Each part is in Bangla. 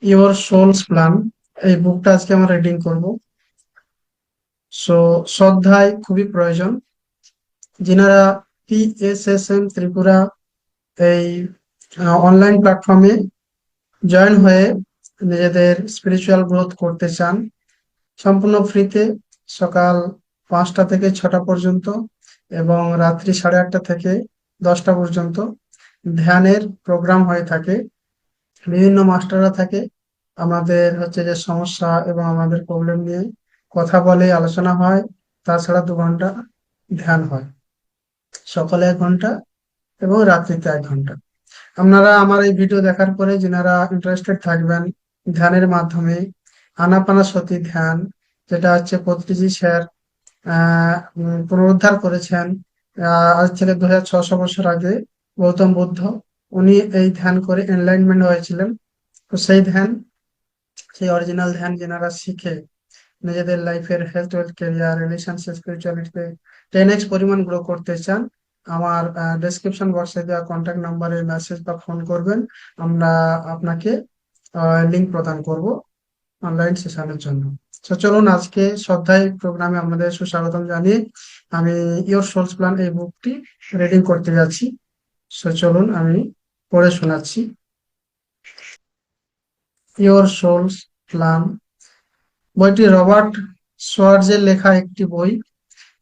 ইওর সোলস প্ল্যান, এই বুকটা আজকে আমরা রিডিং করব। সো শ্রদ্ধায় খুবই প্রয়োজন। যিনারা PSSM ত্রিপুরা এই অনলাইন প্ল্যাটফর্মে জয়েন হয়ে নিজেদের স্পিরিচুয়াল গ্রোথ করতে চান, সম্পূর্ণ ফ্রিতে, সকাল 5টা থেকে 6টা পর্যন্ত এবং রাত্রি 8:30 থেকে 10টা পর্যন্ত ধ্যানের প্রোগ্রাম হয়ে থাকে। বিভিন্ন মাস্টাররা থাকে, আমাদের হচ্ছে যে সমস্যা এবং আমাদের প্রবলেম নিয়ে কথা বলে, আলোচনা হয়। তাছাড়া 2 ঘন্টা ধ্যান হয়, সকালে 1 ঘন্টা এবং রাত্রিতে 1 ঘন্টা। আপনারা আমার এই ভিডিও দেখার পরে যারা ইন্টারেস্টেড থাকবেন ধ্যানের মাধ্যমে, আনাপানাসতি ধ্যান, যেটা হচ্ছে পত্রিজি স্যার পুনরুদ্ধার করেছেন আজ থেকে 2600 বছর আগে, গৌতম বুদ্ধ, উনি এই ধ্যান করে এনলাইনমেন্ট হয়েছিলেন। তো সেই ধ্যান, সেই অরিজিনাল ধ্যান যেনারা শিখে নিজেদের লাইফের হেলথ, ওয়েলথ, ক্যারিয়ার, রিলেশনশিপ, স্পিরিচুয়ালিটিতে 10x পরিমাণ গ্রো করতে চান, আমার ডেসক্রিপশন বক্সে দেওয়া কন্ট্যাক্ট নাম্বারে মেসেজ বা ফোন করবেন। আমরা আপনাকে লিংক প্রদান করব অনলাইন সেশনের জন্য। তো চলুন আজকে শ্রদ্ধায় প্রোগ্রামে আপনাদের সুস্বাগতম জানিয়ে আমি ইওর সোলস প্ল্যান এই বুকটি রিডিং করতে যাচ্ছি। তো চলুন আমি পড়ে শোনাচ্ছি। ইওর সোলস প্ল্যান বইটি রবার্ট সোয়ার্জের লেখা একটি বই।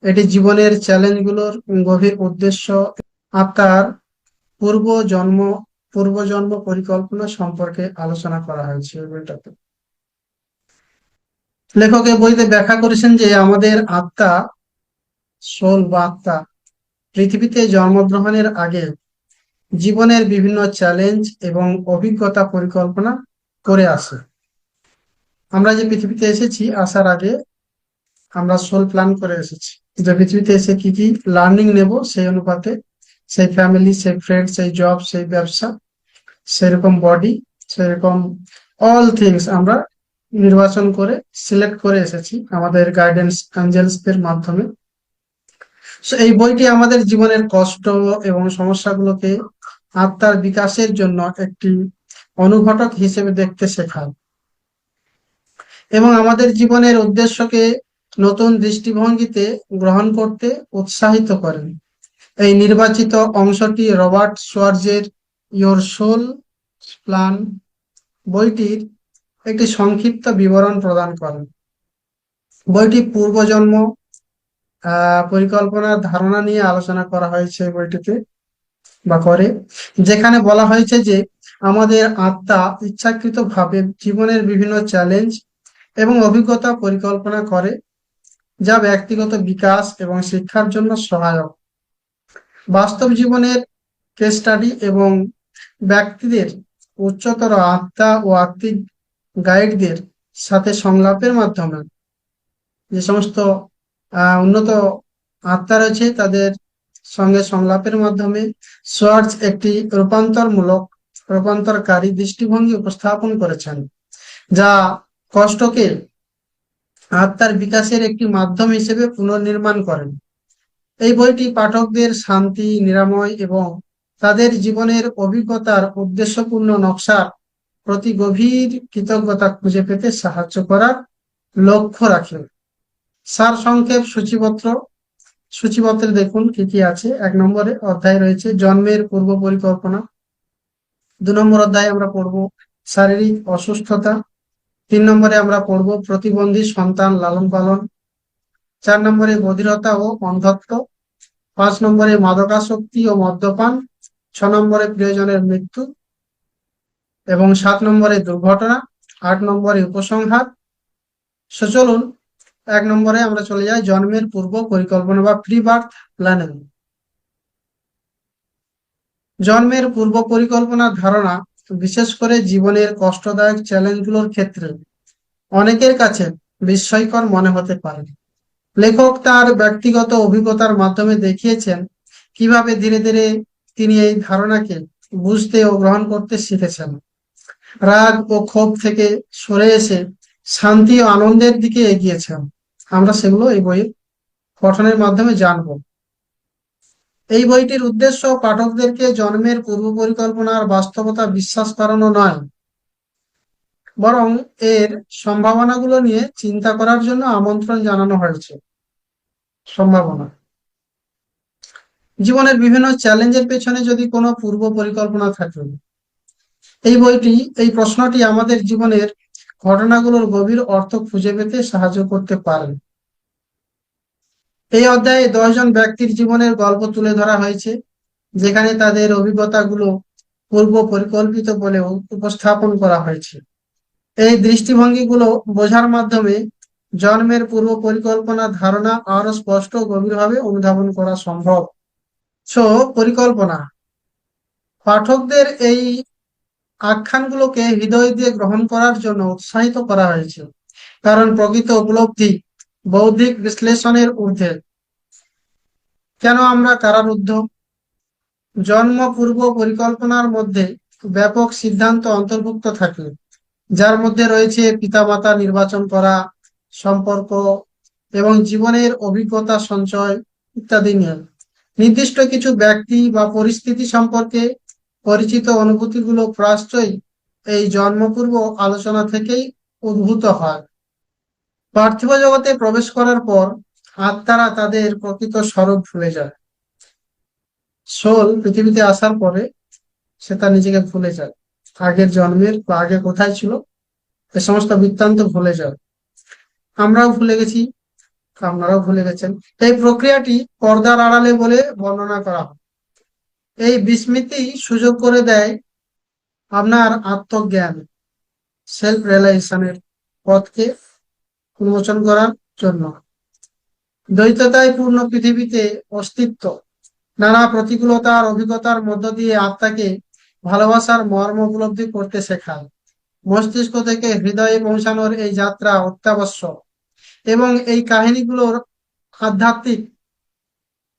এটি জীবনের চ্যালেঞ্জগুলোর গভীর উদ্দেশ্য, আত্মার পূর্ব জন্ম পূর্বজন্ম পরিকল্পনা সম্পর্কে আলোচনা করা হয়েছে এই বইটাতে। লেখক এই বইতে ব্যাখ্যা করেছেন যে আমাদের আত্মা, সোল বা আত্মা, পৃথিবীতে জন্মগ্রহণের আগে জীবনের বিভিন্ন চ্যালেঞ্জ এবং অভিজ্ঞতা পরিকল্পনা করে আসে। আমরা যে পৃথিবীতে এসেছি, আসার আগে আমরা সোল প্ল্যান করে এসেছি যে পৃথিবীতে এসে কি কি লার্নিং নেব, সেই অনুপাতে সেই ফ্যামিলি, সেই ফ্রেন্ড, সেই জব, সেই ব্যবসা, সেরকম বডি, সেরকম অল থিংস আমরা নির্বাচন করে সিলেক্ট করে এসেছি আমাদের গাইডেন্স অ্যাঞ্জেলসদের মাধ্যমে। So, এই বইটি আমাদের জীবনের কষ্ট এবং সমস্যাগুলোকে আত্মার বিকাশের জন্য একটি অনুঘটক হিসেবে দেখতে শেখায় এবং আমাদের জীবনের উদ্দেশ্যকে নতুন দৃষ্টিভঙ্গিতে গ্রহণ করতে উৎসাহিত করেন। এই নির্বাচিত অংশটি রবার্ট সোয়ার্জের ইওর সোল প্ল্যান বইটির একটি সংক্ষিপ্ত বিবরণ প্রদান করেন। বইটি পূর্বজন্ম পরিকল্পনার ধারণা নিয়ে আলোচনা করা হয়েছে এই বইটিতে বা করে, যেখানে বলা হয়েছে যে আমাদের আত্মা ইচ্ছাকৃতভাবে জীবনের বিভিন্ন চ্যালেঞ্জ এবং অভিজ্ঞতা পরিকল্পনা করে, যা ব্যক্তিগত বিকাশ এবং শিক্ষার জন্য সহায়ক। বাস্তব জীবনের কেস স্টাডি এবং ব্যক্তিদের উচ্চতর আত্মা ও আত্মিক গাইডদের সাথে সংলাপের মাধ্যমে, যে সমস্ত উন্নত আত্মা রয়েছে তাদের সঙ্গে সংলাপের মাধ্যমে সোয়ার্জ একটি রূপান্তরকারী দৃষ্টিভঙ্গি উপস্থাপন করেছেন, যা কষ্টকে আত্মার বিকাশের একটি মাধ্যম হিসেবে পুনর্নির্মাণ করেন। এই বইটি পাঠকদের শান্তি, নিরাময় এবং তাদের জীবনের অভিজ্ঞতার উদ্দেশ্যপূর্ণ নকশার প্রতি গভীর কৃতজ্ঞতা খুঁজে পেতে সাহায্য করার লক্ষ্য রাখে। সারসংক্ষেপ সূচিপত্রে দেখুন কি কি আছে। 1 নম্বরে অধ্যায় রয়েছে জন্মের পূর্ব পরিকল্পনা। 2 নম্বর অধ্যায়ে আমরা পড়বো শারীরিক অসুস্থতা। 3 নম্বরে আমরা পড়বো প্রতিবন্ধী সন্তান লালন পালন। 4 নম্বরে বধিরতা ও অন্ধত্ব। 5 নম্বরে মাদকাসক্তি ও মদ্যপান। 6 নম্বরে প্রিয়জনের মৃত্যু এবং 7 নম্বরে দুর্ঘটনা। 8 নম্বরে উপসংহার। চলুন 1 নম্বরে আমরা চলে যাই জন্মের পূর্ব পরিকল্পনা বা প্রি বার্থ প্ল্যানিং। জন্মের পূর্ব পরিকল্পনার ধারণা বিশেষ করে জীবনের কষ্টদায়ক চ্যালেঞ্জগুলোর ক্ষেত্রে অনেকের কাছে বিস্ময়কর মনে হতে পারে। লেখক তার ব্যক্তিগত অভিজ্ঞতার মাধ্যমে দেখিয়েছেন কিভাবে ধীরে ধীরে তিনি এই ধারণাকে বুঝতে ও গ্রহণ করতে শিখেছেন। রাগ ও ক্ষোভ থেকে সরে এসে শান্তি ও আনন্দের দিকে এগিয়েছেন। আমরা সেগুলো এই বইয়ের পঠনের মাধ্যমে জানবো। এই বইটির উদ্দেশ্য পাঠকদেরকে জন্মের পূর্ব পরিকল্পনার বাস্তবতা বিশ্বাস করানো নয়, বরং এর সম্ভাবনাগুলো নিয়ে চিন্তা করার জন্য আমন্ত্রণ জানানো হয়েছে। সম্ভাবনা, জীবনের বিভিন্ন চ্যালেঞ্জের পেছনে যদি কোনো পূর্ব পরিকল্পনা থাকে, এই বইটি, এই প্রশ্নটি আমাদের জীবনের ঘটনাগুলোর গভীর অর্থ খুঁজে পেতে সাহায্য করতে পারে। এই অধ্যায়ে 10 জন ব্যক্তির জীবনের গল্প তুলে ধরা হয়েছে, যেখানে তাদের অভিজ্ঞতাগুলো পূর্ব পরিকল্পিত বলেও উপস্থাপন করা হয়েছে। এই দৃষ্টিভঙ্গিগুলো বোঝার মাধ্যমে জন্মের পূর্ব পরিকল্পনা ধারণা আরো স্পষ্ট ও গভীরভাবে অনুধাবন করা সম্ভব। সো পরিকল্পনা, পাঠকদের এই আখ্যানগুলোকে হৃদয় দিয়ে গ্রহণ করার জন্য উৎসাহিত করা হয়েছে, কারণ প্রকৃত উপলব্ধি বৌদ্ধিক বিশ্লেষণের ঊর্ধ্বে। কেন আমরা কারারুদ্ধ? জন্ম পূর্ব পরিকল্পনার মধ্যে ব্যাপক সিদ্ধান্ত অন্তর্ভুক্ত থাকে, যার মধ্যে রয়েছে পিতামাতা নির্বাচন করা, সম্পর্ক এবং জীবনের অভিজ্ঞতা সঞ্চয় ইত্যাদি নিয়ে। নির্দিষ্ট কিছু ব্যক্তি বা পরিস্থিতি সম্পর্কে পরিচিত অনুভূতিগুলো প্রায়শই এই জন্মপূর্ব আলোচনা থেকেই উদ্ভূত হয়। পার্থিব জগতে প্রবেশ করার পর আত্মারা তাদের প্রকৃত স্বরূপ ভুলে যায়। সোল পৃথিবীতে আসার পরে সে তার নিজেকে ভুলে যায়, আগের জন্মের বা আগে কোথায় ছিল এ সমস্ত বৃত্তান্ত ভুলে যায়। আমরাও ভুলে গেছি, আপনারাও ভুলে গেছেন। এই প্রক্রিয়াটি পর্দার আড়ালে বলে বর্ণনা করা হয়। এই বিস্মৃতি সুযোগ করে দেয় আপনার আত্মজ্ঞান, সেলফ রিয়েলাইজেশনের পথকে উন্মোচন করার জন্য। দ্বৈততায় পূর্ণ পৃথিবীতে অস্তিত্ব নানা প্রতিকূলতার অভিজ্ঞতার মধ্য দিয়ে আত্মাকে ভালোবাসার মর্ম উপলব্ধি করতে শেখায়। মস্তিষ্ক থেকে হৃদয়ে পৌঁছানোর এই যাত্রা অত্যাবশ্যক, এবং এই কাহিনীগুলোর আধ্যাত্মিক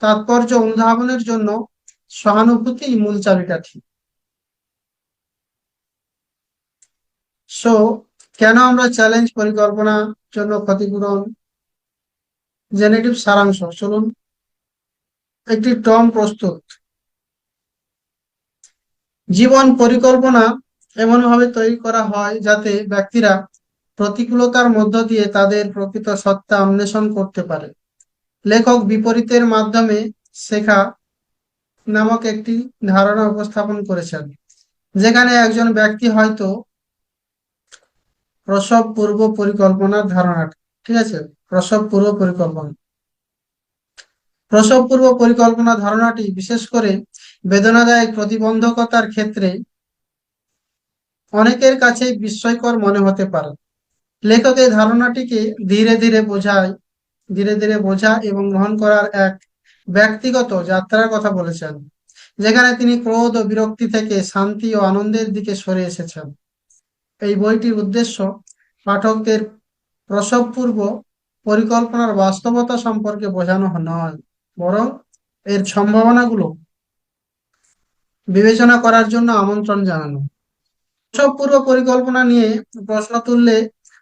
তাৎপর্য অনুধাবনের জন্য সহানুভূতি মূল চাবিকাঠি। সো কেন আমরা চ্যালেঞ্জ পরিকল্পনার জন্য ক্ষতিপূরণ, জেনেটিভ সারাংশ। চলুন, একটি টম প্রস্তুত। জীবন পরিকল্পনা এমনভাবে তৈরি করা হয় যাতে ব্যক্তিরা প্রতিকূলতার মধ্য দিয়ে তাদের প্রকৃত সত্তা অন্বেষণ করতে পারে। লেখক বিপরীতের মাধ্যমে শেখা নামক একটি ধারণা উপস্থাপন করেছেন, যেখানে একজন ব্যক্তি হয়তো প্রসব পূর্ব পরিকল্পনার ধারণাটা, ঠিক আছে, প্রসব পূর্ব পরিকল্পনা, প্রসব পূর্ব পরিকল্পনা ধারণাটি বিশেষ করে বেদনাদায়ক প্রতিবন্ধকতার ক্ষেত্রে অনেকের কাছে বিস্ময়কর মনে হতে পারে। লেখক এই ধারণাটিকে ধীরে ধীরে বোঝা এবং গ্রহণ করার এক ব্যক্তিগত যাত্রার কথা বলেছেন, যেখানে তিনি ক্রোধ ও বিরক্তি থেকে শান্তি ও আনন্দের দিকে সরে এসেছেন। এই বইটির উদ্দেশ্য পাঠকদের প্রসব পূর্ব পরিকল্পনার বাস্তবতা সম্পর্কে বোঝানো নয়, বরং এর সম্ভাবনাগুলো বিবেচনা করার জন্য আমন্ত্রণ জানানো। প্রসব পূর্ব পরিকল্পনা নিয়ে প্রশ্ন তুললে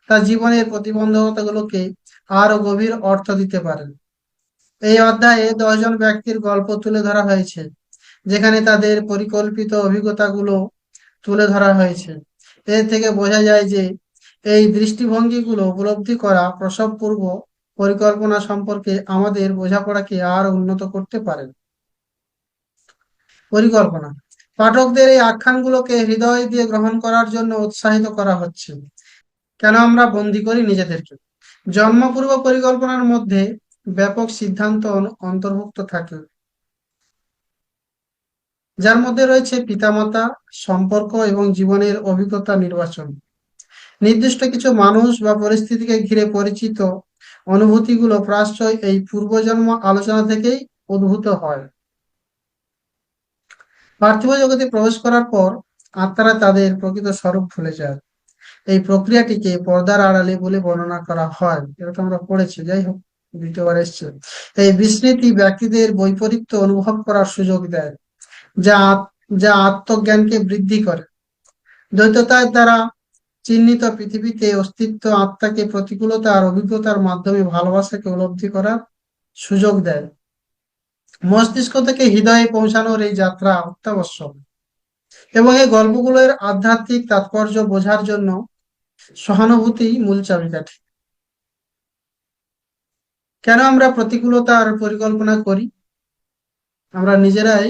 তা জীবনের প্রতিবন্ধকতাগুলোকে আরো গভীর অর্থ দিতে পারে। এই অধ্যায়ে 10 জন ব্যক্তির গল্প তুলে ধরা হয়েছে, যেখানে তাদের পরিকল্পিত অভিজ্ঞতাগুলো তুলে ধরা হয়েছে। এর থেকে বোঝা যায় যে এই দৃষ্টিভঙ্গিগুলো উপলব্ধি করা প্রসব পূর্ব পরিকল্পনা সম্পর্কে আমাদের বোঝাপড়াকে আরো উন্নত করতে পারে। পরিকল্পনা, পাঠকদের এই আখ্যানগুলোকে হৃদয় দিয়ে গ্রহণ করার জন্য উৎসাহিত করা হচ্ছে। কেন আমরা বন্দি করি নিজেদেরকে? জন্মপূর্ব পরিকল্পনার মধ্যে ব্যাপক সিদ্ধান্ত অন্তর্ভুক্ত থাকে, যার মধ্যে রয়েছে পিতামাতা, সম্পর্ক এবং জীবনের অভিজ্ঞতা নির্বাচন। নির্দিষ্ট কিছু মানুষ বা পরিস্থিতিকে ঘিরে পরিচিত অনুভূতিগুলো প্রায়শই এই পূর্বজন্ম আলোচনা থেকেই উদ্ভূত হয়। পার্থিব জগতে প্রবেশ করার পর আত্মারা তাদের প্রকৃত স্বরূপ ভুলে যায়। এই প্রক্রিয়াটিকে পর্দার আড়ালে বলে বর্ণনা করা হয়, এটা তো আমরা পড়েছি। যাই হোক, দ্বিতীয়বার এসছে। এই বিস্মৃতি ব্যক্তিদের বৈপরীত্য অনুভব করার সুযোগ দেয়, যা যা আত্মজ্ঞানকে বৃদ্ধি করে। দ্বৈততার দ্বারা চিহ্নিত পৃথিবীতে অস্তিত্ব আত্মাকে প্রতিকূলতা আর অভিজ্ঞতার মাধ্যমে ভালোবাসাকে উপলব্ধি করার সুযোগ দেয়। মস্তিষ্ক থেকে হৃদয়ে পৌঁছানোর এই যাত্রা অত্যাবশ্যক, এবং এই গল্পগুলোর আধ্যাত্মিক তাৎপর্য বোঝার জন্য সহানুভূতি মূল চাবিকাঠি। কেন আমরা প্রতিকূলতার পরিকল্পনা করি? আমরা নিজেরাই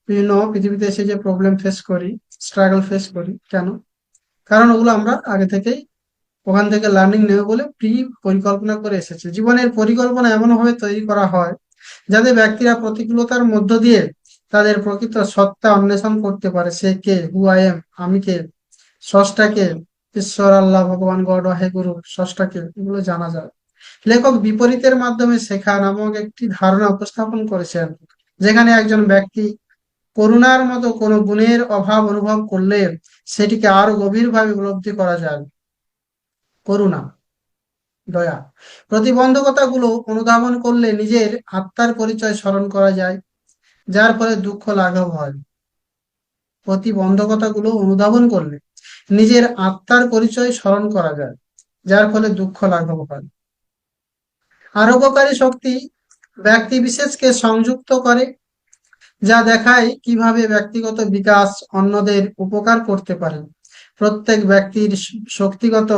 বিভিন্ন পৃথিবীতে এসে যে প্রবলেম ফেস করি, স্ট্রাগল ফেস করি, কেন? কারণ ওগুলো আমরা আগে থেকেই ওখান থেকে লার্নিং নেব বলে প্রি পরিকল্পনা করে এসেছে। জীবনের পরিকল্পনা এমন ভাবে তৈরি করা হয় যাতে ব্যক্তিরা প্রতিকূলতার মধ্য দিয়ে তাদের প্রকৃত সত্তা অন্বেষণ করতে পারে। সে কে, হু আই এম, আমি কে, স্রষ্টা কে, ঈশ্বর, আল্লাহ, ভগবান, গড, হে গুরু, স্রষ্টা কে, এগুলো জানা যায়। লেখক বিপরীতের মাধ্যমে শেখা নামক একটি ধারণা উপস্থাপন করেছেন, যেখানে একজন ব্যক্তি করুণার মতো কোনো গুণের অভাব অনুভব করলে সেটিকে আরো গভীরভাবে উপলব্ধি করা যায়। করুণা, দয়া, প্রতিবন্ধকতাগুলো অনুধাবন করলে নিজের আত্মার পরিচয় স্মরণ করা যায়, যার ফলে দুঃখ লাঘব হয়। প্রতিবন্ধকতাগুলো অনুধাবন করলে নিজের আত্মার পরিচয় স্মরণ করা যায়, যার ফলে দুঃখ লাঘব হয়। আরোগ্যকারী শক্তি ব্যক্তি বিশেষকে সংযুক্ত করে, যা দেখায় কিভাবে ব্যক্তিগত বিকাশ অন্যদের উপকার করতে পারে। প্রত্যেক ব্যক্তির শক্তিগত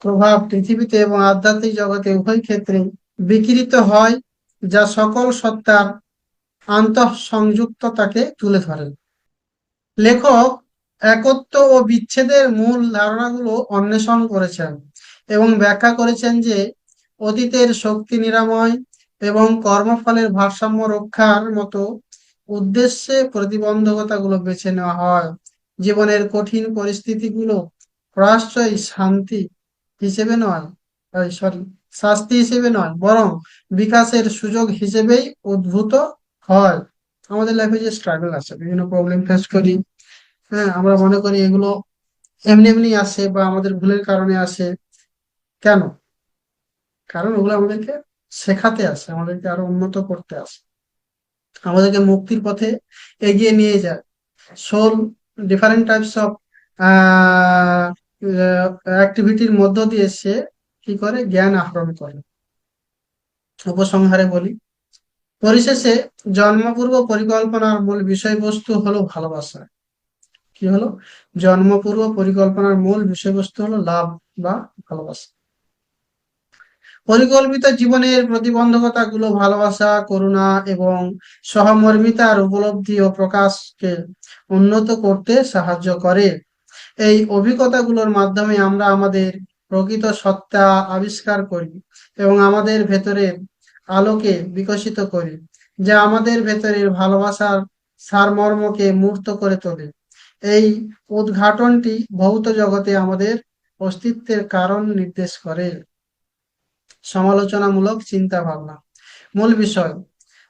প্রভাব পৃথিবীতে এবং আধ্যাত্মিক জগতে উভয় ক্ষেত্রে বিকিরিত হয়, যা সকল সত্তার আন্তঃসংযুক্ততাকে তুলে ধরে। লেখক একত্ব ও বিচ্ছেদের মূল ধারণাগুলো অন্বেষণ করেছেন এবং ব্যাখ্যা করেছেন যে অতীতের শক্তি নিরাময় এবং কর্মফলের ভারসাম্য রক্ষার মতো উদ্দেশ্যে প্রতিবন্ধকতাগুলো বেছে নেওয়া হয়। জীবনের কঠিন পরিস্থিতিগুলো প্রায়শই শান্তি হিসেবে নয়, সরি, শাস্তি হিসেবে নয়, বরং বিকাশের সুযোগ হিসেবেই উদ্ভূত হয়। আমাদের লাইফে যে স্ট্রাগল আছে, বিভিন্ন প্রবলেম ফেস করি, হ্যাঁ, আমরা মনে করি এগুলো এমনি এমনি আসে বা আমাদের ভুলের কারণে আসে। কেন? কারণ ওগুলো আমাদেরকে শেখাতে আসে, আমাদেরকে আরো উন্নত করতে আসে, আমাদেরকে মুক্তির পথে এগিয়ে নিয়ে যায়। সোল ডিফারেন্ট টাইপস অফ অ্যাক্টিভিটির মধ্য দিয়ে সে কি করে, জ্ঞান আহরণ করে। উপসংহারে বলি, পরিশেষে জন্মপূর্ব পরিকল্পনার মূল বিষয়বস্তু হলো ভালোবাসা। কি হলো? জন্মপূর্ব পরিকল্পনার মূল বিষয়বস্তু হলো লাভ বা ভালোবাসা। পরিকল্পিত জীবনের প্রতিবন্ধকতাগুলো ভালোবাসা, করুণা এবং সহমর্মিতার উপলব্ধি ও প্রকাশকে উন্নত করতে সাহায্য করে। এই অভিজ্ঞতাগুলোর মাধ্যমে আমরা আমাদের প্রকৃত সত্তা আবিষ্কার করি এবং আমাদের ভেতরের আলোকে বিকশিত করি, যা আমাদের ভেতরের ভালোবাসার সারমর্মকে মূর্ত করে তোলে। এই উদ্ঘাটনটি ভৌত জগতে আমাদের অস্তিত্বের কারণ নির্দেশ করে। সমালোচনামূলক চিন্তা ভাবনা। মূল বিষয়,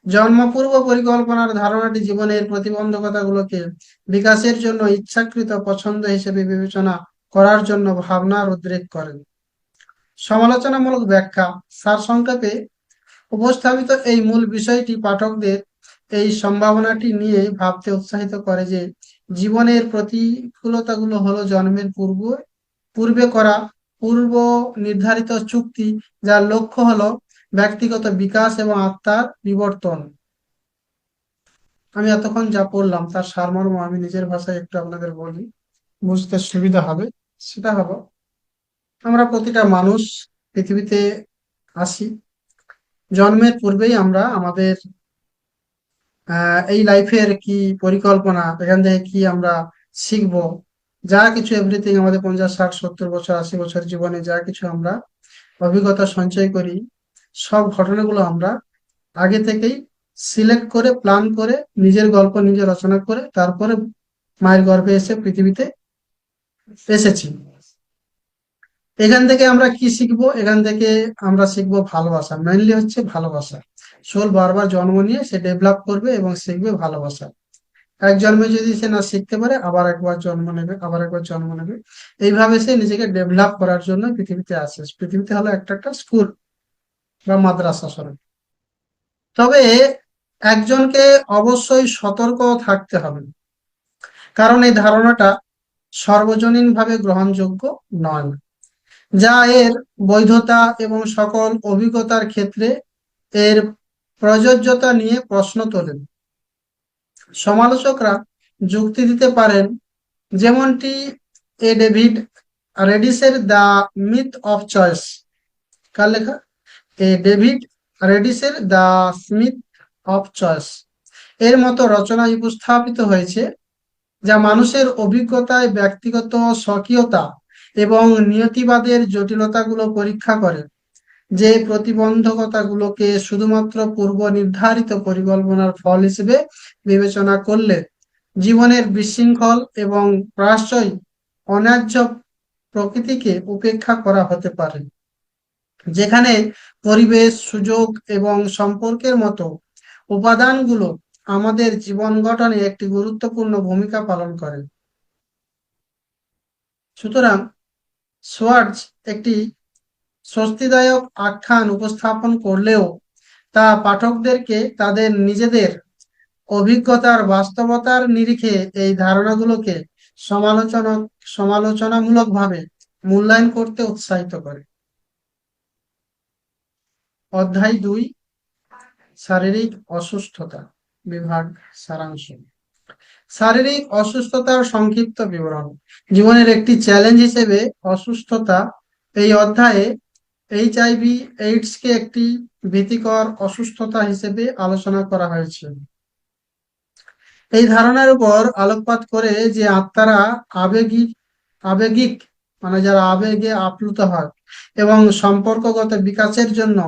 জন্মপূর্ব পরিকল্পনার ধারণাটি জীবনের প্রতিবন্ধকতাগুলোকে বিকাশের জন্য ইচ্ছাকৃত পছন্দ হিসেবে বিবেচনা করার জন্য ভাবনার উদ্রেক করেন। সমালোচনামূলক ব্যাখ্যা। সারসংক্ষেপে উপস্থাপিত এই মূল বিষয়টি পাঠকদের এই সম্ভাবনাটি নিয়ে ভাবতে উৎসাহিত করে যে জীবনের প্রতিকূলতাগুলো হলো জন্মের পূর্বে করা পূর্ব নির্ধারিত চুক্তি, যার লক্ষ্য হলো ব্যক্তিগত বিকাশ এবং আত্মার বিবর্তন। আমি এতক্ষণ যা পড়লাম তার সারমর্ম আমি নিজের ভাষায় একটু আপনাদের বলি, বুঝতে সুবিধা হবে। সেটা হলো, আমরা প্রতিটা মানুষ পৃথিবীতে আসি, জন্মের পূর্বেই আমরা আমাদের এই লাইফের কি পরিকল্পনা, এখান থেকে কি আমরা শিখবো, যা কিছু এভরিথিং আমাদের 50, 60, 70 বছর, 80 বছর জীবনে যা কিছু আমরা অভিজ্ঞতা সঞ্চয় করি, সব ঘটনাগুলো আমরা আগে থেকেই সিলেক্ট করে প্ল্যান করে নিজের গল্প নিজে রচনা করে তারপরে মায়ের গর্ভে এসে পৃথিবীতে এসেছি। এখান থেকে আমরা কি শিখবো? এখান থেকে আমরা শিখবো ভালোবাসা, মেইনলি হচ্ছে ভালোবাসা। সোল বারবার জন্ম নিয়ে সে ডেভেলপ করবে এবং শিখবে ভালোবাসা। এক জন্মে যদি সে না শিখতে পারে, আবার একবার জন্ম নেবে, আবার একবার জন্ম নেবে। এইভাবে সে নিজেকে ডেভেলপ করার জন্য পৃথিবীতে আসে। পৃথিবীতে হলো একটা একটা স্কুল বা মাদ্রাসা স্বরূপ। তবে একজনকে অবশ্যই সতর্ক থাকতে হবে, কারণ এই ধারণাটা সর্বজনীনভাবে গ্রহণযোগ্য নয়, যা এর বৈধতা এবং সকল অভিজ্ঞতার ক্ষেত্রে এর প্রযোজ্যতা নিয়ে প্রশ্ন তোলেন। সমালোচকরা যুক্তি দিতে পারেন, যেমনটি ডেভিড রেডিসের দ্য মিথ অফ চয়েস, কার লেখা? ডেভিড রেডিসের দ্য স্মিথ অফ চয়েস এর মতো রচনায় উপস্থাপিত হয়েছে, যা মানুষের অভিজ্ঞতায় ব্যক্তিগত স্বকীয়তা এবং নিয়তিবাদের জটিলতাগুলো পরীক্ষা করে, যে প্রতিবন্ধকতাগুলোকে শুধুমাত্র পূর্ব নির্ধারিত পরিকল্পনার ফল হিসেবে বিবেচনা করলে জীবনের বিশৃঙ্খল এবং প্রায়শই অন্যায্য প্রকৃতিকে উপেক্ষা করা হতে পারে, যেখানে পরিবেশ, সুযোগ এবং সম্পর্কের মতো উপাদানগুলো আমাদের জীবন গঠনে একটি গুরুত্বপূর্ণ ভূমিকা পালন করে। সুতরাং সোয়ার্জ একটি স্বস্তিদায়ক আখ্যান উপস্থাপন করলেও তা পাঠকদেরকে তাদের নিজেদের অভিজ্ঞতার বাস্তবতার নিরিখে এই ধারণাগুলোকে সমালোচনামূলকভাবে মূল্যায়ন করতে উৎসাহিত করে। অধ্যায় 2, শারীরিক অসুস্থতা, বিভাগ সারাংশ। শারীরিক অসুস্থতার সংক্ষিপ্ত বিবরণ। জীবনের একটি চ্যালেঞ্জ হিসেবে অসুস্থতা। এই অধ্যায়ে এইচআইভি এইডস কে একটি ভীতিকর অসুস্থতা হিসেবে আলোচনা করা হয়েছে। এই ধারণার উপর আলোকপাত করে যে আত্মারা আবেগিক মানে যারা আবেগে আপ্লুত হয় এবং সম্পর্কগত বিকাশের জন্য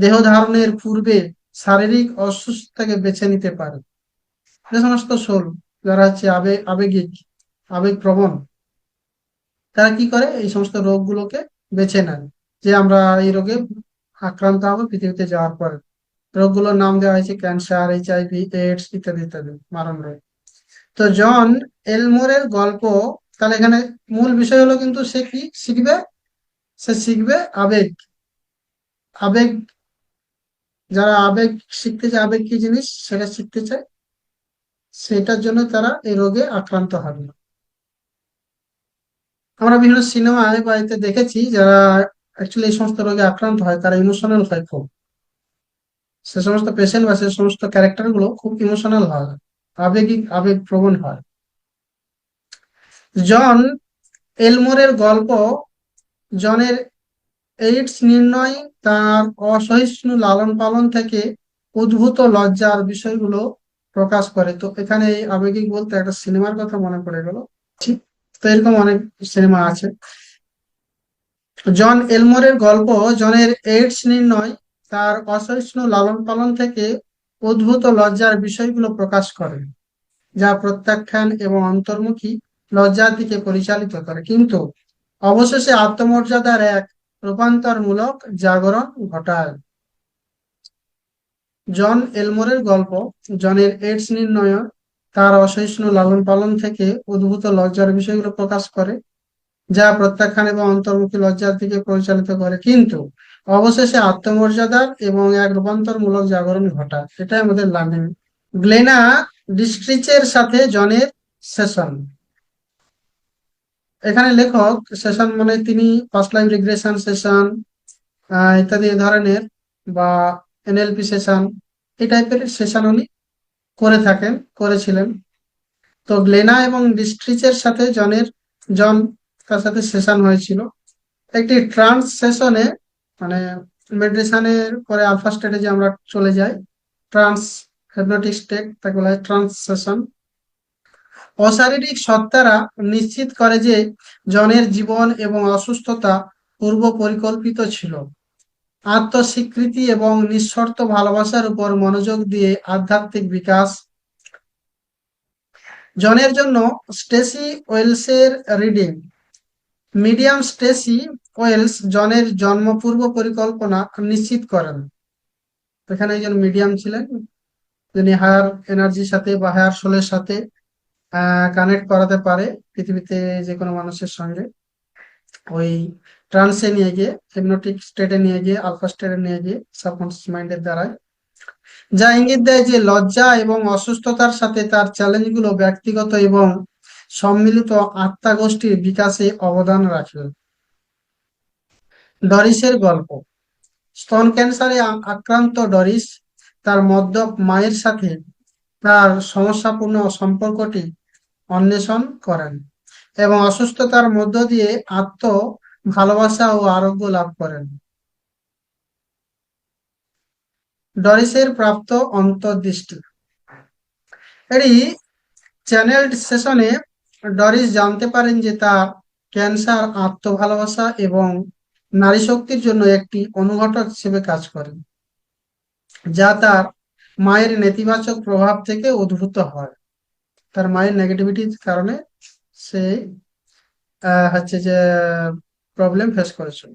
দেহ ধারণের পূর্বে শারীরিক অসুস্থতাকে বেছে নিতে পারে। যে সমস্ত সোল যারা হচ্ছে আবেগপ্রবণ, তারা কি করে? এই সমস্ত রোগগুলোকে বেছে নেয়, যে আমরা এই রোগে আক্রান্ত হবো পৃথিবীতে যাওয়ার পরে। রোগগুলোর নাম দেওয়া হয়েছে ক্যান্সার, এইচআইভি, এইডস ইত্যাদি ইত্যাদি মারণ রোগ। তো জন এলমোরের গল্প, তাহলে এখানে মূল বিষয় হলো কিন্তু সে কি শিখবে? সে শিখবে আবেগ। আবেগ, যারা আবেগ শিখতে চায়, আবেগ কি জিনিস সেটা শিখতে চায়, সেটার জন্য তারা এই রোগে আক্রান্ত হবে। আমরা বিভিন্ন সিনেমায় বা এতে দেখেছি যারা অ্যাকচুয়ালি এই সমস্ত রোগে আক্রান্ত হয় তারা ইমোশনাল হয় খুব। সে সমস্ত পেশেন্ট বা সে সমস্ত ক্যারেক্টার গুলো খুব ইমোশনাল হয়, আবেগপ্রবণ হয়। জন এলমোরের গল্প জনের এইডস নির্ণয়, তার অসহিষ্ণু লালন পালন থেকে উদ্ভূত লজ্জার বিষয়গুলো প্রকাশ করে। তো এখানে এই আবেগিক বলতে একটা সিনেমার কথা মনে পড়ে গেল। ঠিক, তো এরকম অনেক সিনেমা আছে। জন এলমোরের গল্প জনের এইডস নির্ণয়, তার অসহিষ্ণু লালন পালন থেকে উদ্ভূত লজ্জার বিষয়গুলো প্রকাশ করে, যা প্রত্যাখ্যান এবং অন্তর্মুখী লজ্জার দিকে পরিচালিত করে, কিন্তু অবশেষে আত্মমর্যাদার এক রূপান্তরমূলক জাগরণ ঘটায়। জন এলমোরের গল্প জনের এইডস নির্ণয়, তার অসহিষ্ণু লালন পালন থেকে উদ্ভূত লজ্জার বিষয়গুলো প্রকাশ করে, যা প্রত্যাখ্যান এবং অন্তর্মুখী লজ্জার দিকে পরিচালিত করে, কিন্তু অবশেষে আত্মমর্যাদার এবং এক রূপান্তরমূলক জাগরণ ঘটায়। এটাই আমাদের লার্নিং। গ্লেনা ডিস্ট্রিচের সাথে জনের সেশন। এখানে লেখক সেশন মানে তিনি পাস্ট লাইফ রিগ্রেশন সেশন ইত্যাদি এ ধরনের, বা এনএলপি সেশন, এই টাইপের সেশন উনি করেছিলেন। তো গ্লেনা এবং ডিস্ট্রিচের সাথে জন তার সাথে সেশন হয়েছিল। একটি ট্রান্স সেশনে, মানে মেডিটেশনের পরে আলফা স্টেটে যে আমরা চলে যাই, ট্রান্স হিপনোটিক স্টেট, তাকে বলা হয় ট্রান্স সেশন। অশারীরিক সত্তারা নিশ্চিত করে যে জনের জীবন এবং অসুস্থতা পূর্ব পরিকল্পিত ছিল। আত্মস্বীকৃতি এবং নিঃশর্ত ভালোবাসার উপর মনোযোগ দিয়ে আধ্যাত্মিক বিকাশ। জনের জন্য স্টেসি ওয়েলসের রিডিং। মিডিয়াম স্টেসি ওয়েলস জনের জন্ম পূর্ব পরিকল্পনা নিশ্চিত করেন। এখানে একজন মিডিয়াম ছিলেন, যিনি হায়ার এনার্জির সাথে বা হায়ার সোলের সাথে কানেক্ট করাতে পারে পৃথিবীতে যে কোনো মানুষের সঙ্গে। ওই ট্রান্সে নিয়ে গিয়ে, হিপনোটিক স্টেটে নিয়ে গিয়ে, আলফা স্টেটে নিয়ে গিয়ে সাবকনসিয়াস মাইন্ডের দ্বারাই, যা ইঙ্গিত দেয় যে লজ্জা এবং অসুস্থতার সাথে তার চ্যালেঞ্জগুলো ব্যক্তিগত এবং সম্মিলিত আত্মা গোষ্ঠীর বিকাশে অবদান রাখে। ডরিসের গল্প। স্তন ক্যান্সারে আক্রান্ত ডরিস তার মদ্যপ মায়ের সাথে তার সমস্যাপূর্ণ সম্পর্কটি অন্বেষণ করেন এবং অসুস্থতার মধ্য দিয়ে আত্ম ভালোবাসা ও আরোগ্য লাভ করেন। ডরিসের প্রাপ্ত অন্তর্দৃষ্টি। এটি চ্যানেলড সেশনে ডরিস জানতে পারেন যে তার ক্যান্সার আত্ম ভালোবাসা এবং নারী শক্তির জন্য একটি অনুঘটক হিসেবে কাজ করে, যা তার মায়ের নেতিবাচক প্রভাব থেকে উদ্ভূত হয়। তার মায়ের নেগেটিভিটির কারণে সে হচ্ছে যে প্রবলেম ফেস করেছিল।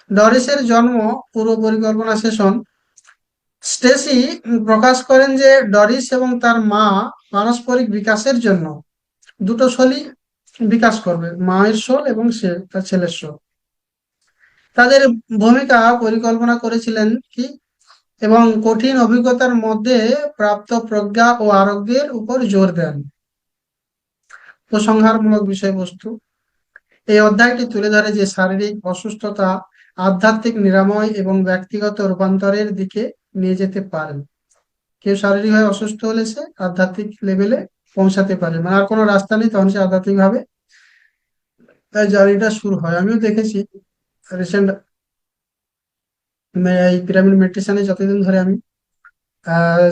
ডরিসের জন্ম পূর্ব পরিকল্পনা সেশন। স্টেসি প্রকাশ করেন যে ডরিস এবং তার মা পারস্পরিক বিকাশের জন্য দুটো শোলই বিকাশ করবে, মায়ের শোল এবং সে তার ছেলের শোল। তাদের ভূমিকা পরিকল্পনা করেছিলেন কি এবং কঠিন অভিজ্ঞতার মধ্যে প্রাপ্ত প্রজ্ঞা ও আরোগ্যের উপর জোর দেন। উপসংহারমূলক বিষয়বস্তু। এই অধ্যায়টি তুলে ধরে যে শারীরিক অসুস্থতা আধ্যাত্মিক নিরাময় এবং ব্যক্তিগত রূপান্তরের দিকে নিয়ে যেতে পারে। কেউ শারীরিকভাবে অসুস্থ হলে সে আধ্যাত্মিক লেভেলে পৌঁছাতে পারে, মানে আর কোনো রাস্তা নেই, তখন সে আধ্যাত্মিক ভাবে তার জার্নিটা শুরু হয়। আমিও দেখেছি রিসেন্ট এই পিরামিড মেডিটেশনে যতদিন ধরে আমি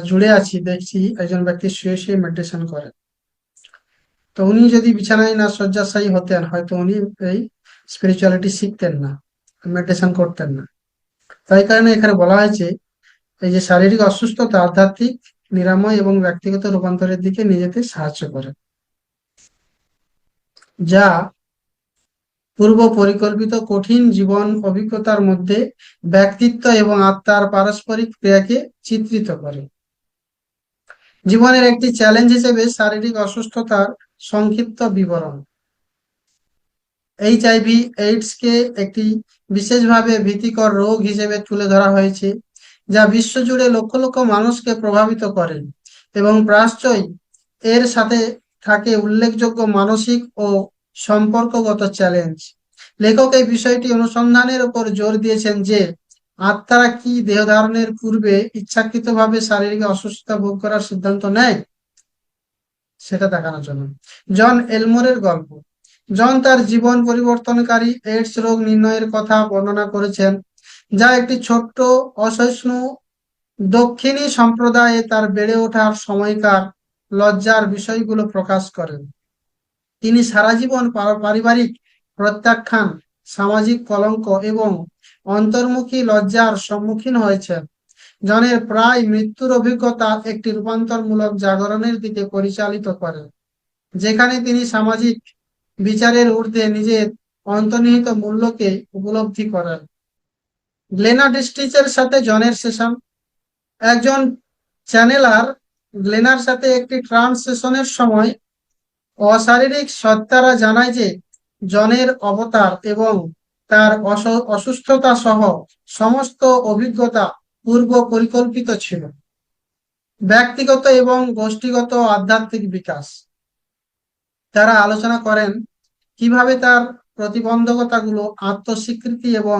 জুড়ে আছি, দেখছি একজন ব্যক্তি শুয়ে শুয়ে মেডিটেশন করে। তো উনি যদি বিছানায় না শয্যাশায়ী হতেন, হয়তো উনি এই স্পিরিচুয়ালিটি শিখতেন না, মেডিটেশন করতেন না। তাই কারণে এখানে বলা হয়েছে এই যে শারীরিক অসুস্থতা আধ্যাত্মিক নিরাময় এবং ব্যক্তিগত রূপান্তরের দিকে নিয়ে যেতে সাহায্য করে, যা পূর্ব পরিকল্পিত কঠিন জীবন অভিজ্ঞতার মধ্যে ব্যক্তিত্ব এবং আত্মার পারস্পরিক ক্রিয়াকে চিত্রিত করে। জীবনের একটি চ্যালেঞ্জ হিসেবে শারীরিক অসুস্থতার সংক্ষিপ্ত বিবরণ। এইচআইভি এইডস কে একটি বিশেষভাবে ভীতিকর রোগ হিসেবে তুলে ধরা হয়েছে, যা বিশ্বজুড়ে লক্ষ লক্ষ মানুষকে প্রভাবিত করে এবং প্রায়শই এর সাথে থাকে উল্লেখযোগ্য মানসিক ও সম্পর্কগত চ্যালেঞ্জ। লেখক এই বিষয়টি অনুসন্ধানের উপর জোর দিয়েছেন যে আত্মারা কি দেহ ধারণের পূর্বে ইচ্ছাকৃতভাবে শারীরিক অসুস্থতা ভোগ করার সিদ্ধান্ত নেয়, সেটা দেখানোর জন্য। জন এলমোরের গল্প। জন তার জীবন পরিবর্তনকারী এইডস রোগ নির্ণয়ের কথা বর্ণনা করেছেন, যা একটি ছোট্ট অসহিষ্ণু দক্ষিণী সম্প্রদায়ে তার বেড়ে ওঠার সময়কার লজ্জার বিষয়গুলো প্রকাশ করেন। তিনি সারা জীবন পারিবারিক প্রত্যাখ্যান, সামাজিক কলঙ্ক এবং অন্তর্মুখী লজ্জার সম্মুখীন হয়েছেন। জনের প্রায় মৃত্যুর অভিজ্ঞতা একটি রূপান্তরমূলক জাগরণের দিকে পরিচালিত করে, যেখানে তিনি সামাজিক বিচারের ঊর্ধ্বে নিজের অন্তর্নিহিত মূল্যকে উপলব্ধি করেন। গ্লেনা ডিস্ট্রিচের সাথে জনের সেশন। একজন চ্যানেলার গ্লেনার সাথে একটি ট্রান্স সেশনের সময় অশারীরিক সত্তারা জানায় যে জনের অবতার এবং তার অসুস্থতা সহ সমস্ত অভিজ্ঞতা পূর্ব পরিকল্পিত ছিল। ব্যক্তিগত এবং গোষ্ঠীগত আধ্যাত্মিক বিকাশ। তারা আলোচনা করেন কিভাবে তার প্রতিবন্ধকতাগুলো আত্মস্বীকৃতি এবং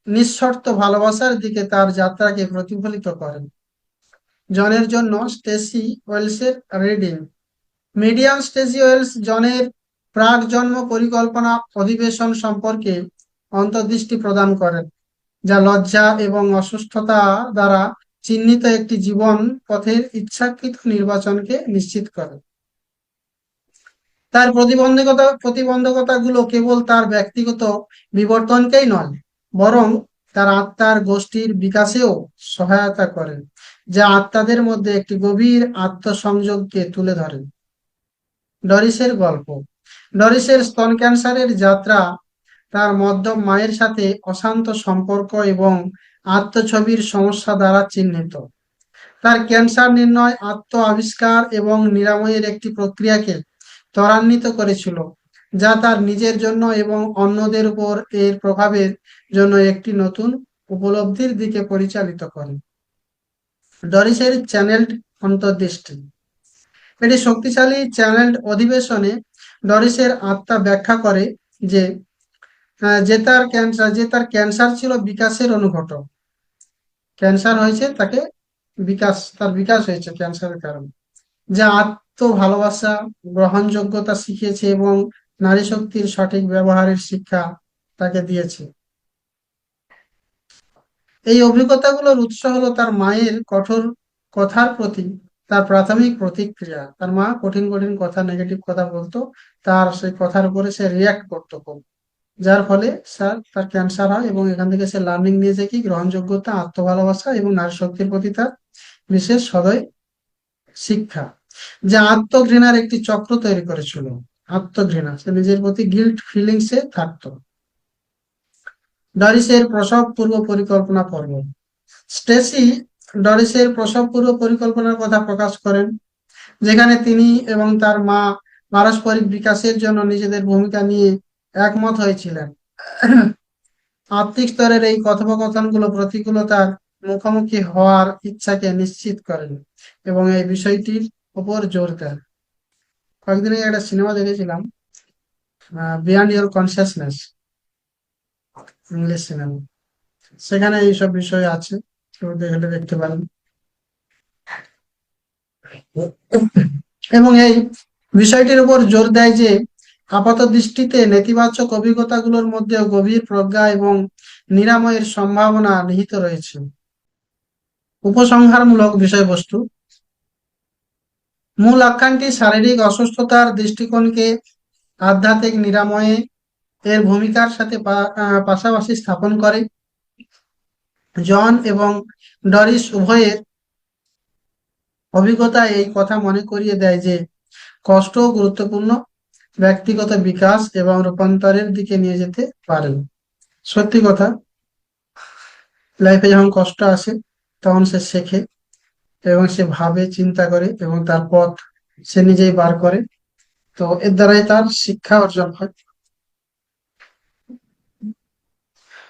নিঃশর্ত ভালোবাসার দিকে তার যাত্রাকে প্রতিফলিত করেন। জনের জন্য স্টেসি ওয়েলসের রিডিং। মিডিয়াম স্টেসি ওয়েলস জনের প্রাক জন্ম পরিকল্পনা অধিবেশন সম্পর্কে অন্তর্দৃষ্টি প্রদান করেন, যা লজ্জা এবং অসুস্থতা দ্বারা চিহ্নিত একটি জীবন পথের ইচ্ছাকৃত নির্বাচনকে নিশ্চিত করে। তার প্রতিবন্ধকতাগুলো কেবল তার ব্যক্তিগত বিবর্তনকেই নয়, বরং তার আত্মার গোষ্ঠীর বিকাশেও সহায়তা করে, যা আত্মাদের মধ্যে একটি গভীর আত্মসংযোগকে তুলে ধরে। ডরিসের গল্প। ডরিসের স্তন ক্যান্সারের যাত্রা তার মধ্যম মায়ের সাথে অশান্ত সম্পর্ক এবং আত্মছবির সমস্যা দ্বারা চিহ্নিত। তার ক্যান্সার নির্ণয় আত্ম আবিষ্কার এবং নিরাময়ের একটি প্রক্রিয়াকে ত্বরান্বিত করেছিল, যা তার নিজের জন্য এবং অন্যদের উপর এর প্রভাবের জন্য একটি নতুন উপলব্ধির দিকে পরিচালিত করে। ডরিসের চ্যানেলড অন্তর্দৃষ্টি। এটি শক্তিশালী চ্যানেলড অধিবেশনে ডরিসের আত্মা ব্যাখ্যা করে যে তার ক্যান্সার ছিল বিকাশের অনুঘটক। ক্যান্সার হয়েছে, তার বিকাশ হয়েছে ক্যান্সারের কারণে, যা আত্ম ভালোবাসা, গ্রহণযোগ্যতা শিখিয়েছে এবং নারী শক্তির সঠিক ব্যবহারের শিক্ষা তাকে দিয়েছে। এই অভিজ্ঞতাগুলোর উৎস হলো তার মায়ের কঠোর কথার প্রতি তার প্রাথমিক প্রতিক্রিয়া। তার মা কঠিন কঠিন কথা, নেগেটিভ কথা বলতো, তার সেই কথার উপরে সে রিয়াক্ট করতো খুব, যার ফলে তার ক্যান্সার হয়। এবং এখান থেকে সে লার্নিং নিয়েছে কি, গ্রহণযোগ্যতা, আত্মভালোবাসা এবং নারী শক্তির প্রতি তার বিশেষ সদয় শিক্ষা, যা আত্মঘৃণার একটি চক্র তৈরি করেছিল। আত্মঘৃণা, সে নিজের প্রতি গিল্ট ফিলিংসে থাকতো। ডরিসের প্রসব পূর্ব পরিকল্পনা পর্ব। স্টেসি ডরিসের প্রসব পূর্ব পরিকল্পনার কথা প্রকাশ করেন, যেখানে তিনি এবং তার মা পারস্পরিক বিকাশের জন্য নিজেদের ভূমিকা নিয়ে একমত হয়েছিলেন। আত্মিক স্তরের এই কথোপকথনগুলো প্রতিকূলতার মুখোমুখি হওয়ার ইচ্ছাকে নিশ্চিত করেন এবং এই বিষয়টির উপর জোর দেন। কয়েকদিন আগে একটা সিনেমা দেখেছিলাম, beyond your consciousness, English cinema. সেখানে এইসব বিষয় আছে, কেউ দেখলে দেখতে পারেন। এবং এই বিষয়টির উপর জোর দেয় যে আপাত দৃষ্টিতে নেতিবাচক অভিজ্ঞতাগুলোর মধ্যেও গভীর প্রজ্ঞা এবং নিরাময়ের সম্ভাবনা নিহিত রয়েছে। উপসংহারমূলক বিষয়বস্তু। মূল আখ্যানটি শারীরিক অসুস্থতার দৃষ্টিকোণকে আধ্যাত্মিক নিরাময়ে এর ভূমিকার সাথে পাশাপাশি স্থাপন করে। জন এবং ডরিস উভয়ের অভিজ্ঞতা এই কথা মনে করিয়ে দেয় যে কষ্টও গুরুত্বপূর্ণ, ব্যক্তিগত বিকাশ এবং রূপান্তরের দিকে নিয়ে যেতে পারে। সত্যি কথা, লাইফে যখন কষ্ট আসে তখন সে শেখে এবং সে ভাবে, চিন্তা করে এবং তার পথ সে নিজেই বার করে। তো এর দ্বারাই তার শিক্ষা অর্জন হয়।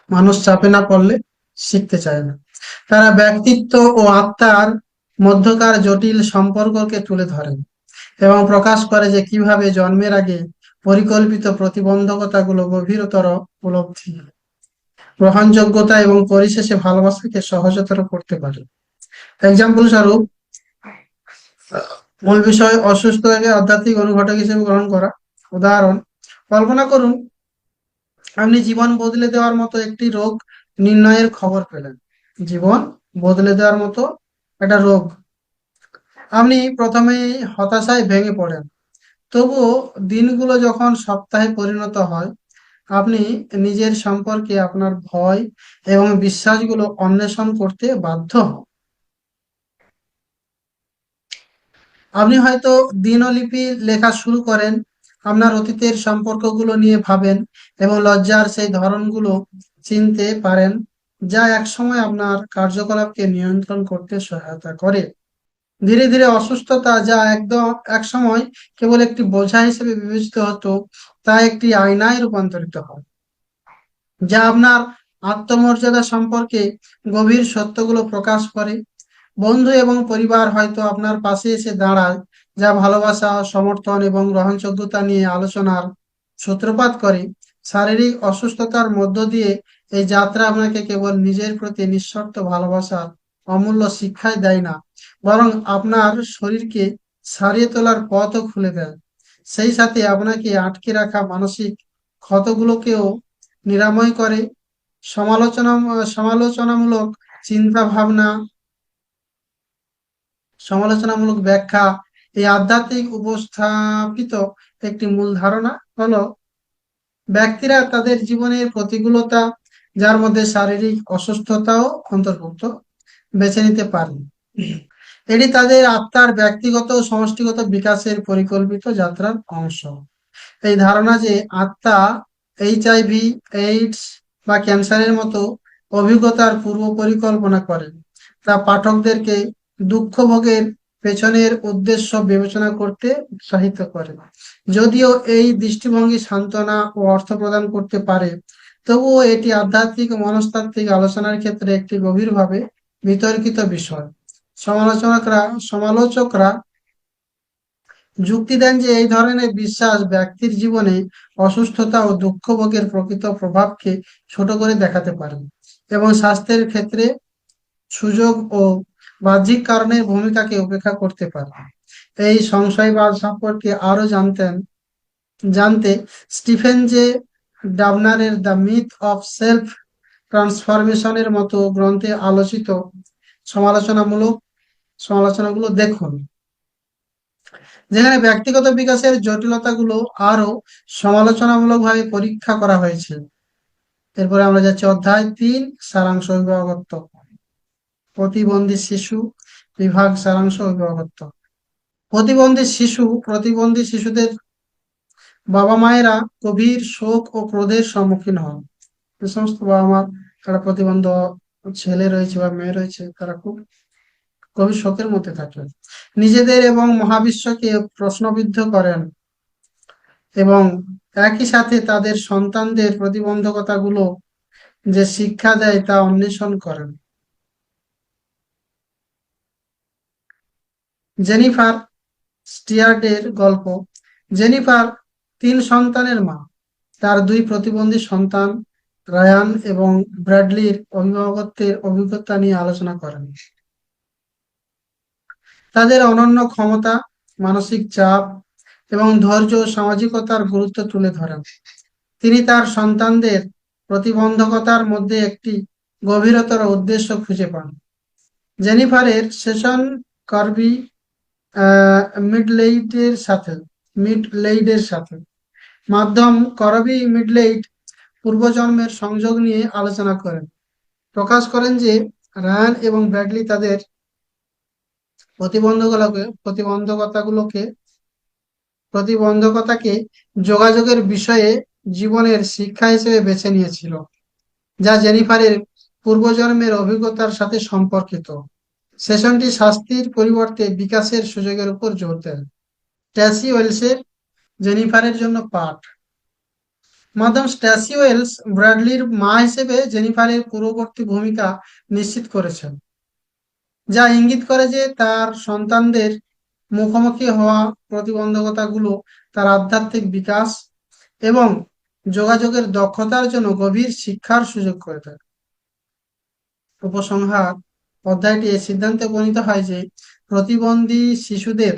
মানুষ চাপে না পড়লে শিখতে চায় না। তারা ব্যক্তিত্ব ও আত্মার মধ্যকার জটিল সম্পর্ককে তুলে ধরেন এবং প্রকাশ করে যে কিভাবে জন্মের আগে পরিকল্পিত প্রতিবন্ধকতাগুলো গভীরতর উপলব্ধি, গ্রহণযোগ্যতা এবং পরিশেষে ভালোবাসাকে সহজতর করতে পারে। এক্সাম্পল স্বরূপ, মূল বিষয় অসুস্থতাকে আধ্যাত্মিক অনুঘটক হিসেবে গ্রহণ করা। উদাহরণ, কল্পনা করুন আপনি জীবন বদলে দেওয়ার মতো একটি রোগ নির্ণয়ের খবর পেলেন। জীবন বদলে দেওয়ার মতো একটা রোগ। আপনি প্রথমে হতাশায় ভেঙে পড়েন, তবুও দিনগুলো যখন সপ্তাহে পরিণত হয়, আপনি নিজের সম্পর্কে আপনার ভয় এবং বিশ্বাসগুলো অন্বেষণ করতে বাধ্য হন। আপনি হয়তো দিনলিপি লেখা শুরু করেন, আপনার অতীতের সম্পর্কগুলো নিয়ে ভাবেন এবং লজ্জার সেই ধরনগুলো চিনতে পারেন যা একসময় আপনার কার্যকলাপকে নিয়ন্ত্রণ করতে সহায়তা করে। ধীরে ধীরে অসুস্থতা, যা একদম একসময় কেবল একটি বোঝা হিসেবে বিবেচিত হতো, তা একটি আয়নায় রূপান্তরিত হয়, যা আপনার আত্মমর্যাদা সম্পর্কে গভীর সত্যগুলো প্রকাশ করে। বন্ধু এবং পরিবার হয়তো আপনার পাশে এসে দাঁড়ায়, যা ভালোবাসা, সমর্থন এবং গ্রহণযোগ্যতা নিয়ে আলোচনার সূত্রপাত করে। শারীরিক অসুস্থতার মধ্য দিয়ে এই যাত্রা আপনাকে কেবল নিজের প্রতি নিঃশর্ত ভালোবাসার অমূল্য শিক্ষাই দেয় না, বরং আপনার শরীরকে সারিয়ে তোলার পথও খুলে দেয়। সেই সাথে আপনাকে আটকে রাখা মানসিক ক্ষতগুলোকেও নিরাময় করে। সমালোচনামূলক চিন্তা ভাবনা, সমালোচনামূলক ব্যাখ্যা, এই আধ্যাত্মিক উপস্থাপিত একটি মূল ধারণা হলো ব্যক্তিরা তাদের জীবনের প্রতিকূলতা, যার মধ্যে শারীরিক অসুস্থতাও অন্তর্ভুক্ত, বেছে নিতে পারে। এটি তাদের আত্মার ব্যক্তিগত ও সমষ্টিগত বিকাশের পরিকল্পিত যাত্রার অংশ। এই ধারণা যে আত্মা HIV, এইডস বা ক্যান্সারের মতো অভিজ্ঞতার পূর্ব পরিকল্পনা করে, তা পাঠকদেরকে দুঃখ ভোগের পেছনের উদ্দেশ্য বিবেচনা করতে উৎসাহিত করে। যদিও এই দৃষ্টিভঙ্গি সান্ত্বনা ও অর্থ প্রদান করতে পারে, তবুও এটি আধ্যাত্মিক ও মনস্তাত্ত্বিক আলোচনার ক্ষেত্রে একটি গভীরভাবে বিতর্কিত বিষয়। সমালোচকরা যুক্তি দেন যে এই ধরনের বিশ্বাস ব্যক্তির জীবনে অসুস্থতা ও দুঃখ ভোগের প্রকৃত প্রভাবকে ছোট করে দেখাতে পারে এবং স্বাস্থ্যের ক্ষেত্রে সুযোগ ও বাহ্যিক কারণের ভূমিকাকে উপেক্ষা করতে পারে। এই সংশয়বাদ সম্পর্কে আরো জানতেন জানতে স্টিফেন জে ডাবনারের দ্য মিথ অফ সেলফ ট্রান্সফরমেশনের মতো গ্রন্থে আলোচিত সমালোচনামূলক সমালোচনাগুলো দেখুন, যেখানে ব্যক্তিগত বিকাশের জটিলতাগুলো আরো সমালোচনামূলকভাবে পরীক্ষা করা হয়েছে। এরপরে আমরা যাচ্ছি অধ্যায় 3, সারাংশ অভিভাবকত্ব। প্রতিবন্ধী শিশু বিভাগ, সারাংশ অভিভাবকত্ব। প্রতিবন্ধী শিশুদের বাবা মায়েরা গভীর শোক ও ক্রোধের সম্মুখীন হন। যে সমস্ত বাবা মা তারা প্রতিবন্ধ ছেলে রয়েছে বা মেয়ে রয়েছে, তারা খুব গভীর শোকের মধ্যে থাকে, নিজেদের এবং মহাবিশ্বকে প্রশ্নবিদ্ধ করেন এবং একই সাথে তাদের সন্তানদের প্রতিবন্ধকতাগুলো যে শিক্ষা দেয় তা অন্বেষণ করেন। জেনিফার স্টিয়ার্টের গল্প। জেনিফার 3 সন্তানের মা। তার 2 প্রতিবন্ধী সন্তান রায়ান এবং ব্র্যাডলির অভিভাবকত্বের অভিজ্ঞতা নিয়ে আলোচনা করেন। তাদের অনন্য ক্ষমতা, মানসিক চাপ এবং ধৈর্য ও সামাজিকতার গুরুত্ব তুলে ধরেন। তিনি তার সন্তানদের প্রতিবন্ধকতার মধ্যে একটি গভীরতর উদ্দেশ্য খুঁজে পান। জেনিফারের সেশন কার্বি মিডলেইডের সাথে মাধ্যম করবি মিডলেইড পূর্বজন্মের সংযোগ নিয়ে আলোচনা করেন, প্রকাশ করেন যে রায়ান এবং ব্র্যাডলি তাদের প্রতিবন্ধকতাগুলোকে প্রতিবন্ধকতাকে যোগাযোগের বিষয়ে জীবনের শিক্ষা হিসেবে বেছে নিয়েছিল, যা জেনিফারের পূর্বজন্মের অভিজ্ঞতার সাথে সম্পর্কিত। সেশনটি শাস্তির পরিবর্তে বিকাশের সুযোগের উপর জোর দেয়। স্ট্যাসি ওয়েলসের জেনিফারের জন্য পাঠ। মাদাম স্ট্যাসি ওয়েলস ব্র্যাডলির মা হিসেবে জেনিফারের পূর্ববর্তী ভূমিকা নিশ্চিত করেছেন, যা ইঙ্গিত করে যে তার সন্তানদের মুখোমুখি হওয়া প্রতিবন্ধকতাগুলো তার আধ্যাত্মিক বিকাশ এবং যোগাযোগের দক্ষতার জন্য গভীর শিক্ষার সুযোগ করে দেয়। উপসংহার। অধ্যায়টি এই সিদ্ধান্তে উপনীত হয় যে প্রতিবন্ধী শিশুদের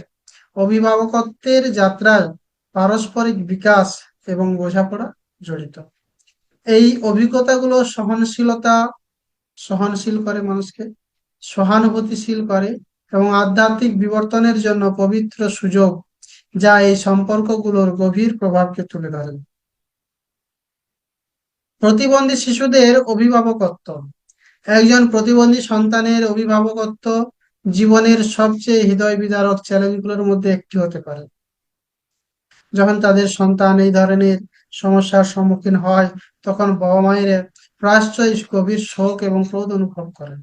অভিভাবকত্বের যাত্রায় পারস্পরিক বিকাশ এবং বোঝাপড়া জড়িত। এই অভিজ্ঞতাগুলো সহনশীল করে মানুষকে, সহানুভূতিশীল করে এবং আধ্যাত্মিক বিবর্তনের জন্য পবিত্র সুযোগ, যা এই সম্পর্কগুলোর গভীর প্রভাবকে তুলে ধরে। প্রতিবন্ধী শিশুদের অভিভাবকত্ব। একজন প্রতিবন্ধী সন্তানের অভিভাবকত্ব জীবনের সবচেয়ে হৃদয় বিদারক চ্যালেঞ্জগুলোর মধ্যে একটি হতে পারে। যখন তাদের সন্তান এই ধরনের সমস্যার সম্মুখীন হয়, তখন বাবা মায়ের প্রায়শই গভীর শোক এবং ক্রোধ অনুভব করেন।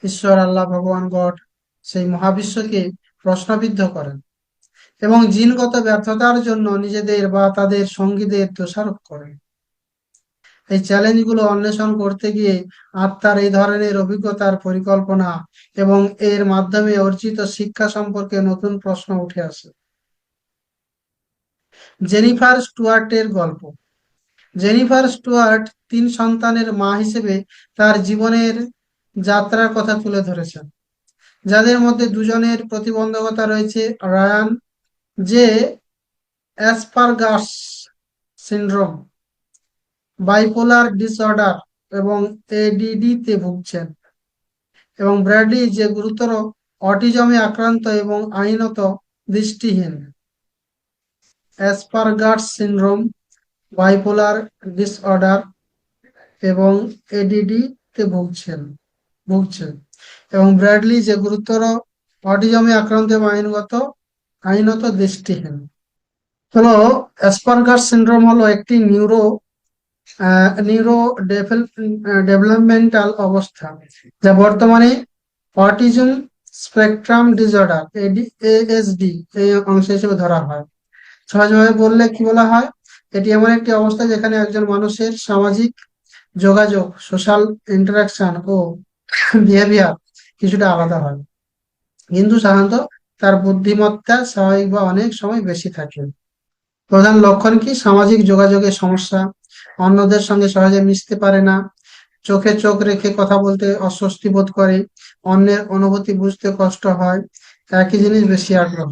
ঈশ্বর, আল্লাহ, ভগবান গড সেই মহাবিশ্বকে প্রশ্নবিদ্ধ করেন এবং জিনগত ব্যর্থতার জন্য নিজেদের বা তাদের সঙ্গীদের দোষারোপ করেন। এই চ্যালেঞ্জগুলো অন্বেষণ করতে গিয়ে আত্মার এই ধরনের অভিজ্ঞতার পরিকল্পনা এবং এর মাধ্যমে অর্জিত শিক্ষা সম্পর্কে নতুন প্রশ্ন উঠে আসে। জেনিফার স্টুয়ার্টের গল্প। জেনিফার স্টুয়ার্ট 3 সন্তানের মা হিসেবে তার জীবনের যাত্রার কথা তুলে ধরেছেন, যাদের মধ্যে 2জনের প্রতিবন্ধকতা রয়েছে। রায়ান, যে অ্যাসপারগাস সিন্ড্রোম, বাইপোলার ডিসঅর্ডার এবং এডিডি তে ভুগছেন, এবং ব্র্যাডলি, যে গুরুতর অটিজমে আক্রান্ত এবং আইনত দৃষ্টিহীন। অ্যাসপারগাস সিন্ড্রোম, বাইপোলার ডিসঅর্ডার এবং এডিডি তে ভুগছেন এবং ব্র্যাডলি, যে গুরুতর অটিজমে আক্রান্ত এবং আইনত দৃষ্টিহীন। হলো অ্যাসপারগাস সিন্ড্রোম হলো একটি নিউরো ডেভেলপমেন্টাল অবস্থা, যা বর্তমানে অটিজম স্পেকট্রাম ডিসঅর্ডার এএসডি এই অংশ হিসেবে ধরা হয়। সহজভাবে বললে কি বলা হয়, এটি এমন একটি অবস্থা যেখানে একজন মানুষের সামাজিক যোগাযোগ, সোশ্যাল ইন্টারাকশন ও বিহেভিয়ার কিছুটা আলাদা হয়, কিন্তু সাধারণত তার বুদ্ধিমত্তা স্বাভাবিক বা অনেক সময় বেশি থাকে। প্রধান লক্ষণ কি? সামাজিক যোগাযোগের সমস্যা, অন্যদের সঙ্গে সহজে মিশতে পারে না, চোখে চোখ রেখে কথা বলতে অস্বস্তি বোধ করে, অন্যের অনুভূতি বুঝতে কষ্ট হয়, একই জিনিস বেশি আগ্রহ।